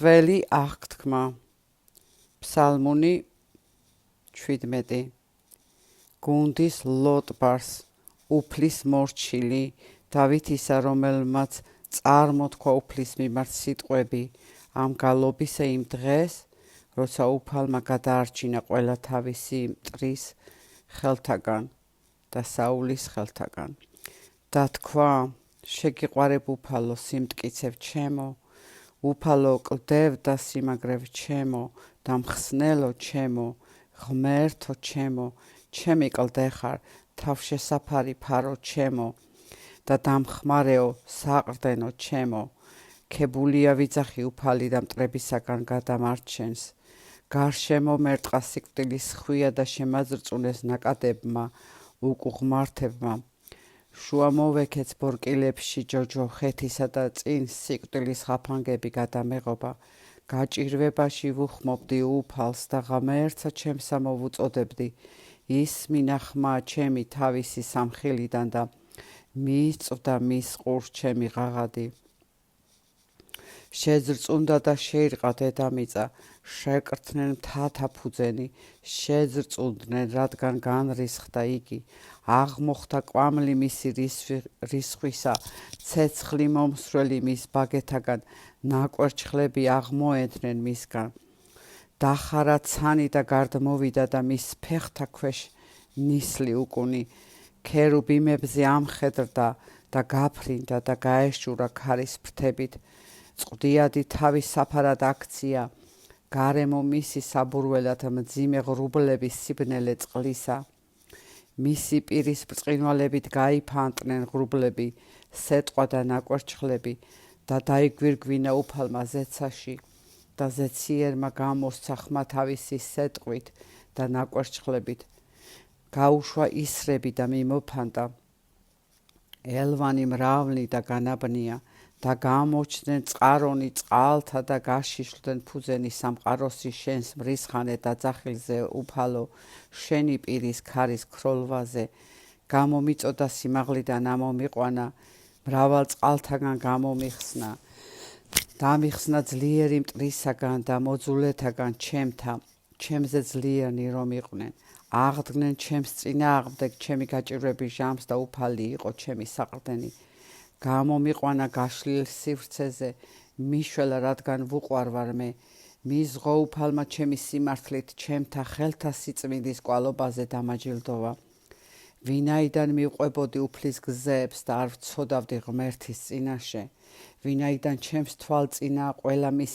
ძველი აღთქმა ფსალმუნი 17 გუნდის ლოტბარს უფლის მორჩილი დავით ისა რომელმაც წარმოთქვა უფლის მიმართ სიტყვები ამ გალობისა იმ დღეს როცა უფალმა გადაარჩინა ყველა თავისი მტრის ხელთაგან და საულის ხელთაგან და თქვა შეგიყვარებ უფალო სიმტკიცებ ჩემო უფალო კლდევ და სიმაგრევ ჩემო და მხსნელო ჩემო ღმერთო ჩემო ჩემი კლდე ხარ თავშესაფარი ფარო ჩემო და დამხმარეო საყრდენო ჩემო ქებულია ვიძახი უფალი და მტრებისაგან გადამარჩენს გარშემო მერტყა სიკვდილის ხვია და შემაძრწუნეს ნაკადებმა უკუღმართებმა შუა მოვექეც ბორკილებში ჯოჯო ხეთისა და წინ სიკვდილის ხაფანგები გადამეღობა გაჭირვებაში ვუხმობდი უფალს და ღმერთსა ჩემსა მოვუწოდებდი ის მინახმა ჩემი თავისი სამხილიდან და მისწვდა მის ყურს ჩემი ღაღადი შეძრწუნდა და შეირყა დედამიწა შეკრთნენ მთათა ფუძენი შეძრწუნდნენ რადგან განრისხდა იგი აღმოხდა კვამლი მისი რისხვისა ცეცხლი მომსვლელი მის ბაგეთაგან ნაკვერჩხლები აღმოედნენ მისგან დახარა ცანი და გარდმოვიდა და მის ფეხთა ქვეშ ნისლი უკუნი ქერუბიმებზე ამხედრდა და გაფრინდა და გაეშურა ქარის ფრთებით წყვდიადი თავის საფარად აქცია გარემო მისი საბურველად მძიმე ღრუბლების სიბნელე წყლისა მისი პირის ბრწყინვალებით გაიფანტნენ ღრუბლები სეტყვა და ნაკვერჩხლები და დაიგვირგვინა უფალმა ზეცაში და ზეციერმა გამოსცა ხმა თავისი სეტყვით და ნაკვერჩხლებით გაუშვა ისრები და მიმოფანტა ელვანი მრავლი და განაბნია და გამოჩნდნენ წყარონი წყალთა და გაშიშვლდნენ ფუძენი სამყაროსი შენს მრისხანე დაძახილზე უფალო შენი პირის ქარის ქროლვაზე გამომიწოდა სიმაღლიდან ამომიყვანა მრავალ წყალთაგან გამომიხსნა დამიხსნა ძლიერი მტრისაგან და მოძულეთაგან ჩემზე ძლიერნი რომ იყვნენ აღდგნენ ჩემს წინააღმდეგ ჩემი გაჭირვების ჟამს და უფალი იყო ჩემი საყრდენი გამომიყვანა გაშლილ სივრცეზე მიშველა რადგან ვუყვარ ვარ მე მიზღო უფალმა ჩემი სიმართლით ჩემთა ხელთა სიწმინდის კვალობაზე დამაჯილდოვა ვინაიდან მივყვებოდი უფლის გზებს და არ ვცოდავდი ღმერთის წინაშე ვინაიდან ჩემს თვალწინა ყველა მისი